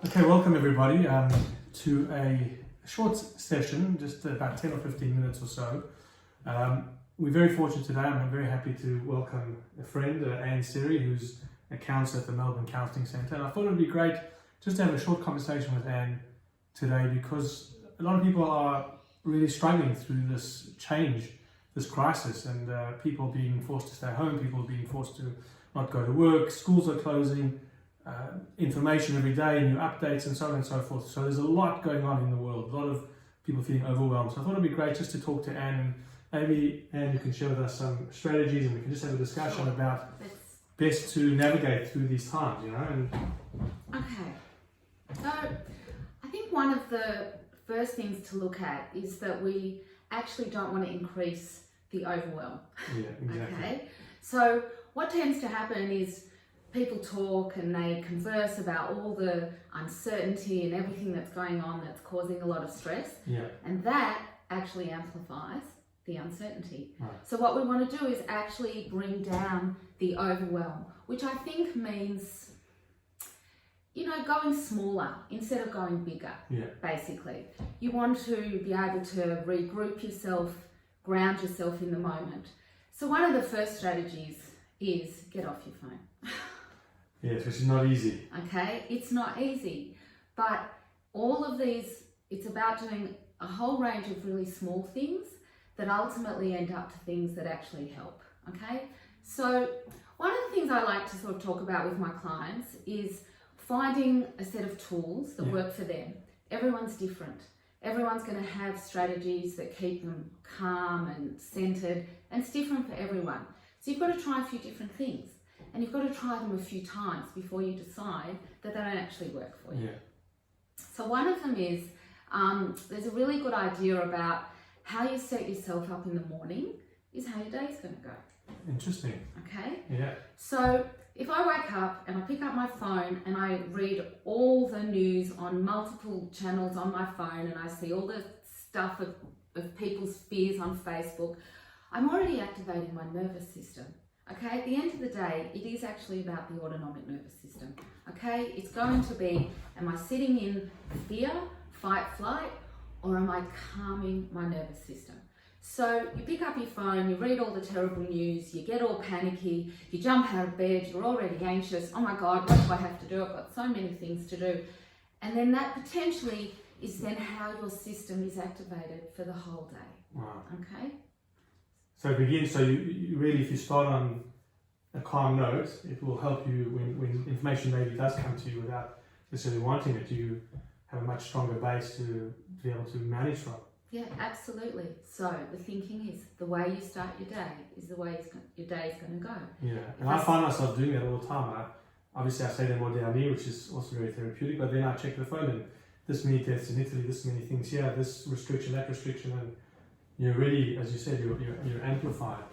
Okay, welcome everybody to a short session, just about 10 or 15 minutes or so. We're very fortunate today. I'm very happy to welcome a friend, Anne Serry, who's a counsellor at the Melbourne Counselling Centre. And I thought it would be great just to have a short conversation with Anne today, because a lot of people are really struggling through this change, this crisis, and people being forced to stay home, people being forced to not go to work, schools are closing, information every day, new updates and so on and so forth. So there's a lot going on in the world, a lot of people feeling overwhelmed. So I thought it'd be great just to talk to Anne, and maybe Anne, you can share with us some strategies and we can just have a discussion about best to navigate through these times, you know. And okay, so I think one of the first things to look at is that we actually don't want to increase the overwhelm. Yeah, exactly. Okay, so what tends to happen is people talk and they converse about all the uncertainty and everything that's going on that's causing a lot of stress. Yeah. And that actually amplifies the uncertainty. Right. So what we want to do is actually bring down the overwhelm, which I think means, you know, going smaller instead of going bigger. Yeah. Basically, you want to be able to regroup yourself, ground yourself in the moment. So one of the first strategies is get off your phone. Yes, which is not easy. Okay, it's not easy, but all of these, it's about doing a whole range of really small things that ultimately end up to things that actually help. Okay, so one of the things I like to sort of talk about with my clients is finding a set of tools that work for them. Everyone's different. Everyone's going to have strategies that keep them calm and centered, and it's different for everyone. So you've got to try a few different things. And you've got to try them a few times before you decide that they don't actually work for you. Yeah. So one of them is, there's a really good idea about how you set yourself up in the morning is how your day's going to go. Interesting. Okay? Yeah. So if I wake up and I pick up my phone and I read all the news on multiple channels on my phone and I see all the stuff of people's fears on Facebook, I'm already activating my nervous system. Okay, at the end of the day, it is actually about the autonomic nervous system. Okay, it's going to be, am I sitting in fear, fight, flight, or am I calming my nervous system? So you pick up your phone, you read all the terrible news, you get all panicky, you jump out of bed, you're already anxious. Oh my God, what do I have to do? I've got so many things to do. And then that potentially is then how your system is activated for the whole day. Wow. Okay. So it begins, so you really, if you start on a calm note, it will help you when information maybe does come to you without necessarily wanting it. You have a much stronger base to be able to manage from. Yeah, absolutely. So the thinking is the way you start your day is the way your day is going to go. Yeah, and I find myself doing that all the time. Obviously, I say them all down here, which is also very therapeutic, but then I check the phone and this many deaths in Italy, this many things here, this restriction, that restriction, and you're really, as you said, you're amplified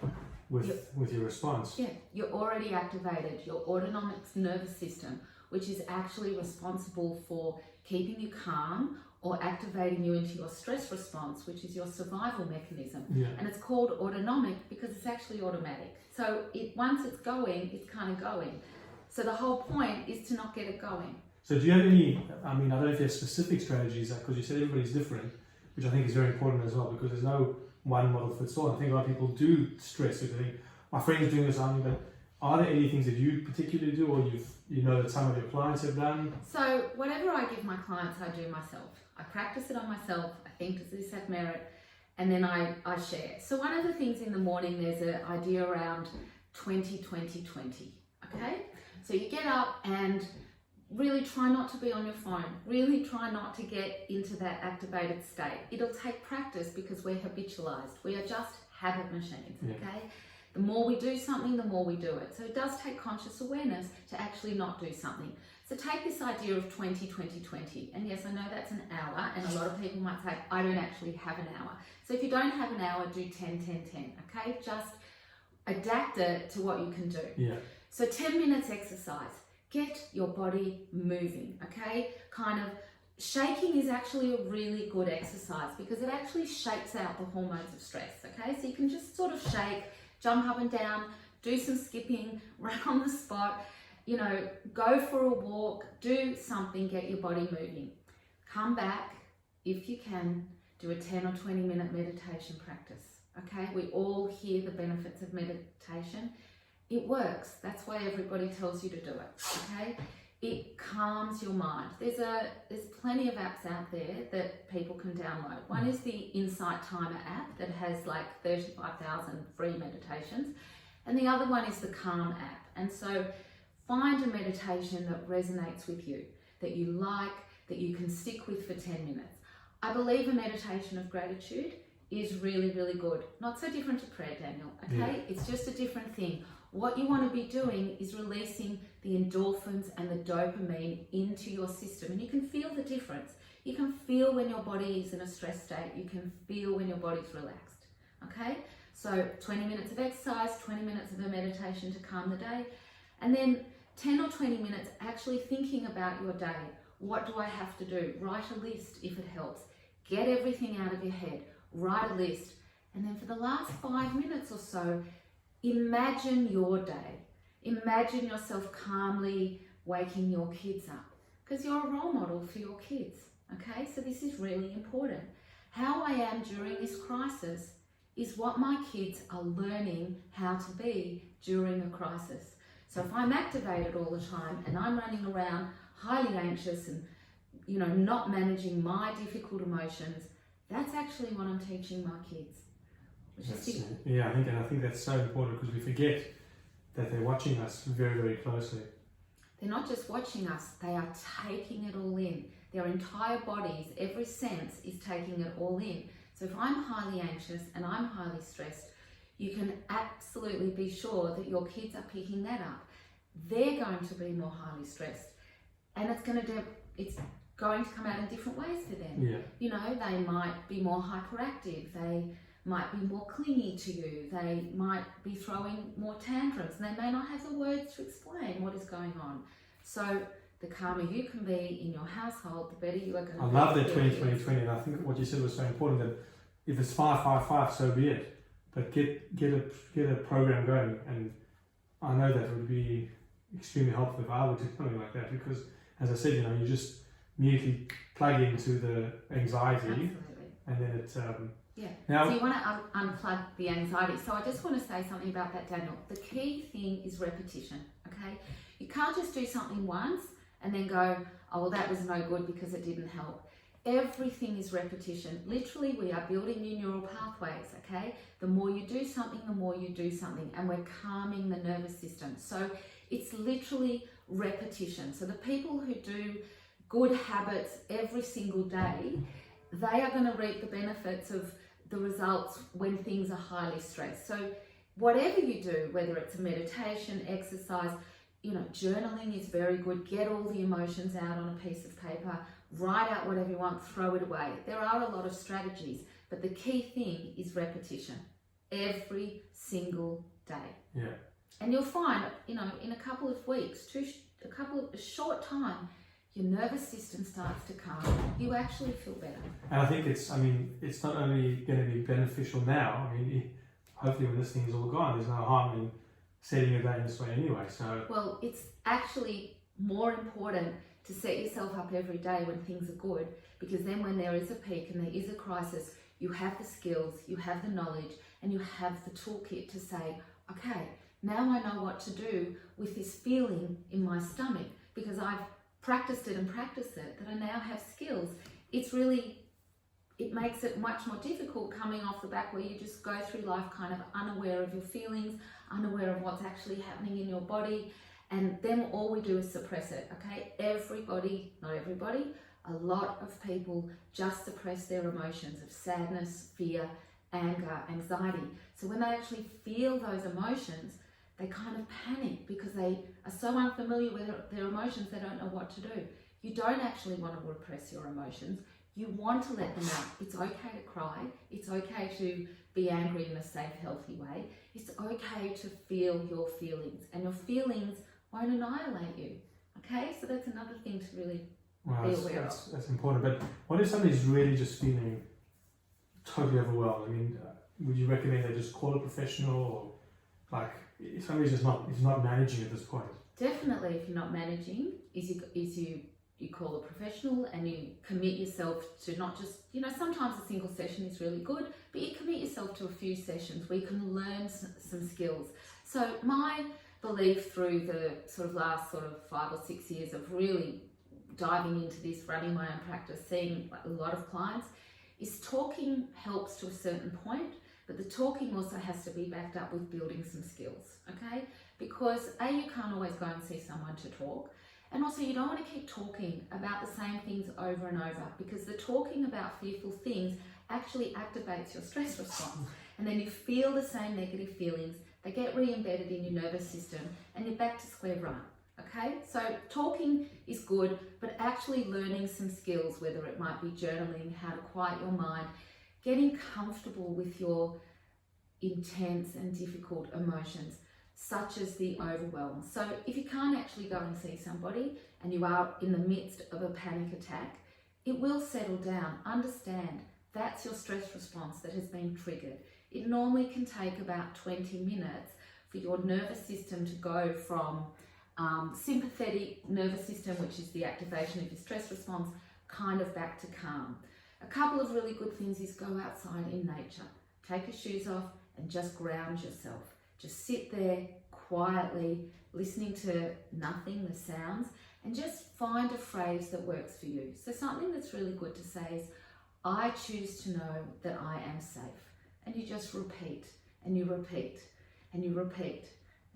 with your response. Yeah, you're already activated your autonomic nervous system, which is actually responsible for keeping you calm or activating you into your stress response, which is your survival mechanism. Yeah. And it's called autonomic because it's actually automatic. So once it's going, it's kind of going. So the whole point is to not get it going. So do you have any, I don't know if you have specific strategies, because you said everybody's different, which I think is very important as well, because there's no one model fits all. I think a lot of people do stress it. I think my friend's doing this, but are there any things that you particularly do, or you know that some of your clients have done? So whatever I give my clients, I do myself. I practice it on myself. I think, does this have merit? And then I share. So one of the things in the morning, there's an idea around 20-20-20. Okay? So you get up and really try not to be on your phone. Really try not to get into that activated state. It'll take practice because we're habitualized. We are just habit machines, okay? The more we do something, the more we do it. So it does take conscious awareness to actually not do something. So take this idea of 20-20-20. And yes, I know that's an hour, and a lot of people might say, I don't actually have an hour. So if you don't have an hour, do 10-10-10, okay? Just adapt it to what you can do. Yeah. So 10 minutes exercise. Get your body moving, okay? Kind of shaking is actually a really good exercise because it actually shakes out the hormones of stress, okay? So you can just sort of shake, jump up and down, do some skipping right on the spot. go for a walk, do something, get your body moving. Come back, if you can, do a 10 or 20 minute meditation practice. Okay, we all hear the benefits of meditation. It works. That's why everybody tells you to do it. Okay, it calms your mind. There's plenty of apps out there that people can download. One is the Insight Timer app that has like 35,000 free meditations, and the other one is the Calm app. And so find a meditation that resonates with you, that you like, that you can stick with for 10 minutes. I believe a meditation of gratitude is really, really good. Not so different to prayer, Daniel, okay? Yeah. It's just a different thing. What you want to be doing is releasing the endorphins and the dopamine into your system, and you can feel the difference. You can feel when your body is in a stress state. You can feel when your body's relaxed, okay? So 20 minutes of exercise, 20 minutes of a meditation to calm the day, and then 10 or 20 minutes actually thinking about your day. What do I have to do? Write a list if it helps. Get everything out of your head. Write a list. And then for the last 5 minutes or so, imagine your day. Imagine yourself calmly waking your kids up, because you're a role model for your kids. Okay, so this is really important. How I am during this crisis is what my kids are learning how to be during a crisis. So if I'm activated all the time and I'm running around highly anxious and not managing my difficult emotions, that's actually what I'm teaching my kids. I think that's so important, because we forget that they're watching us very, very closely. They're not just watching us, they are taking it all in. Their entire bodies, every sense is taking it all in. So if I'm highly anxious and I'm highly stressed, you can absolutely be sure that your kids are picking that up. They're going to be more highly stressed, and it's going to come out in different ways for them. Yeah. They might be more hyperactive, they might be more clingy to you, they might be throwing more tantrums, and they may not have the words to explain what is going on. So the calmer you can be in your household, the better you are going to be. I love that 20-20-20, and I think what you said was so important, that if it's 5-5-5, so be it. But get a program going, and I know that would be extremely helpful if I would do something like that, because as I said, you just immediately plug into the anxiety. Absolutely. And then it's Now, so you want to unplug the anxiety. So I just want to say something about that, Daniel. The key thing is repetition, okay? You can't just do something once and then go, oh, well, that was no good because it didn't help. Everything is repetition. Literally, we are building new neural pathways, okay? The more you do something, the more you do something, and we're calming the nervous system. So it's literally repetition. So the people who do good habits every single day, they are going to reap the benefits of the results when things are highly stressed. So whatever you do, whether it's a meditation, exercise, journaling is very good. Get all the emotions out on a piece of paper, write out whatever you want, throw it away. There are a lot of strategies, but the key thing is repetition every single day. Yeah. And you'll find, in a couple of weeks, a short time, your nervous system starts to calm. You actually feel better. And I think it's not only going to be beneficial now. Hopefully when this thing is all gone, there's no harm in setting your day in this way anyway. So well, it's actually more important to set yourself up every day when things are good, because then when there is a peak and there is a crisis, you have the skills, you have the knowledge, and you have the toolkit to say, okay, now I know what to do with this feeling in my stomach, because I've practiced it, that I now have skills. It makes it much more difficult coming off the back where you just go through life kind of unaware of your feelings, unaware of what's actually happening in your body, and then all we do is suppress it, okay? Everybody, not everybody, a lot of people just suppress their emotions of sadness, fear, anger, anxiety. So when they actually feel those emotions, they kind of panic because they are so unfamiliar with their emotions, they don't know what to do. You don't actually want to repress your emotions. You want to let them out. It's okay to cry. It's okay to be angry in a safe, healthy way. It's okay to feel your feelings, and your feelings won't annihilate you. Okay, so that's another thing to really be aware of. That's important. But what if somebody's really just feeling totally overwhelmed? Would you recommend they just call a professional, or if somebody's just not managing at this point? definitely, if you're not managing, you call a professional and you commit yourself to not just, sometimes a single session is really good, but you commit yourself to a few sessions where you can learn some skills. So my belief through the sort of last 5 or 6 years of really diving into this, running my own practice, seeing a lot of clients, is talking helps to a certain point, but the talking also has to be backed up with building some skills, okay? Because you can't always go and see someone to talk, and also you don't want to keep talking about the same things over and over, because the talking about fearful things actually activates your stress response, and then you feel the same negative feelings, they get re-embedded in your nervous system, and you're back to square one. Okay, so talking is good, but actually learning some skills, whether it might be journaling, how to quiet your mind, getting comfortable with your intense and difficult emotions, such as the overwhelm. So if you can't actually go and see somebody and you are in the midst of a panic attack, it will settle down. Understand that's your stress response that has been triggered. It normally can take about 20 minutes for your nervous system to go from sympathetic nervous system, which is the activation of your stress response, kind of back to calm. A couple of really good things is go outside in nature. Take your shoes off and just ground yourself. Just sit there quietly, listening to nothing, the sounds, and just find a phrase that works for you. So something that's really good to say is, I choose to know that I am safe. And you just repeat, and you repeat, and you repeat,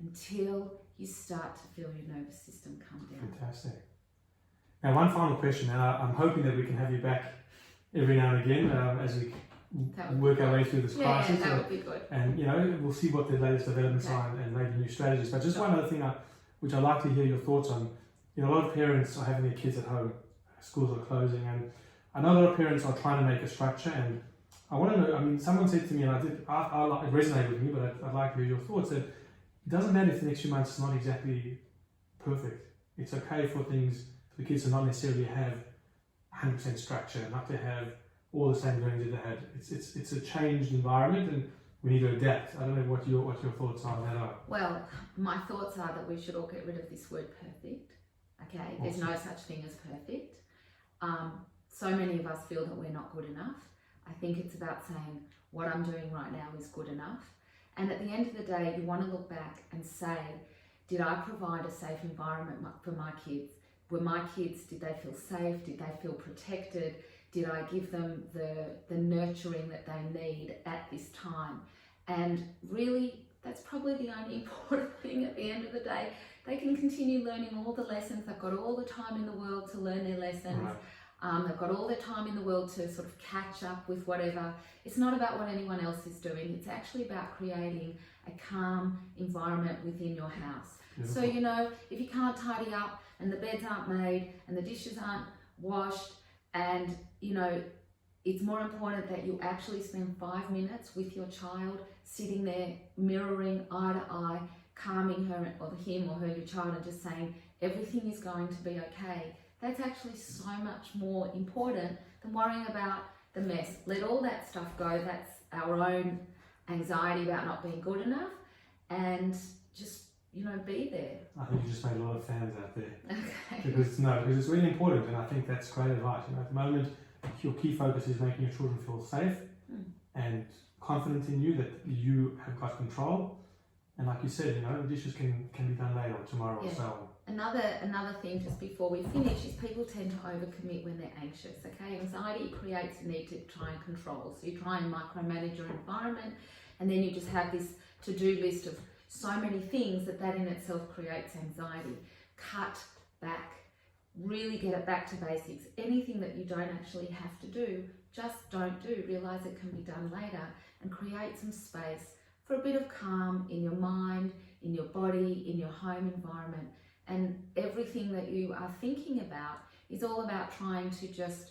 until you start to feel your nervous system come down. Fantastic. Now, one final question, and I'm hoping that we can have you back every now and again as we work our way through this crisis. Yeah, that would be good. And, we'll see what the latest developments are and maybe new strategies. But just one other thing which I'd like to hear your thoughts on. A lot of parents are having their kids at home. Schools are closing, and I know a lot of parents are trying to make a structure, and I want to know, someone said to me, and it resonated with me, but I'd like to hear your thoughts, that it doesn't matter if the next few months is not exactly perfect. It's okay for the kids to not necessarily have 100% structure, not to have all the same learning that they had. It's a changed environment, and we need to adapt. I don't know what your thoughts on that are. Well, my thoughts are that we should all get rid of this word perfect. Okay, awesome. There's no such thing as perfect. So many of us feel that we're not good enough. I think it's about saying what I'm doing right now is good enough. And at the end of the day, you want to look back and say, did I provide a safe environment for my kids? Were my kids, did they feel safe? Did they feel protected? Did I give them the nurturing that they need at this time? And really, that's probably the only important thing at the end of the day. They can continue learning all the lessons. They've got all the time in the world to learn their lessons. Right. They've got all their time in the world to sort of catch up with whatever. It's not about what anyone else is doing. It's actually about creating a calm environment within your house. Beautiful. So, if you can't tidy up and the beds aren't made and the dishes aren't washed, and, it's more important that you actually spend 5 minutes with your child, sitting there, mirroring eye to eye, calming her or him or her, your child, and just saying, everything is going to be okay. That's actually so much more important than worrying about the mess. Let all that stuff go. That's our own anxiety about not being good enough, and just, be there. I think you just made a lot of fans out there. Okay. Because it's really important, and I think that's great advice. At the moment, your key focus is making your children feel safe and confident in you, that you have got control. And like you said, the dishes can be done later or tomorrow or so on. Another thing just before we finish is people tend to overcommit when they're anxious. Okay, anxiety creates a need to try and control. So you try and micromanage your environment, and then you just have this to-do list of so many things that in itself creates anxiety. Cut back. Really get it back to basics. Anything that you don't actually have to do, just don't do. Realize it can be done later, and create some space for a bit of calm in your mind, in your body, in your home environment. And everything that you are thinking about is all about trying to just,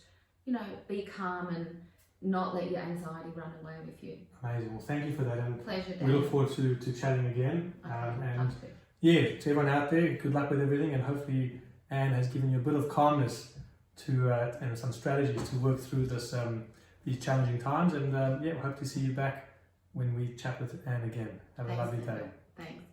be calm and not let your anxiety run away with you. Amazing. Well, thank you for that. And pleasure, Dan. We look forward to chatting again. Okay, to everyone out there, good luck with everything, and hopefully Anne has given you a bit of calmness and some strategies to work through these challenging times. And we hope to see you back when we chat with Anne again. Have a lovely day. Thanks.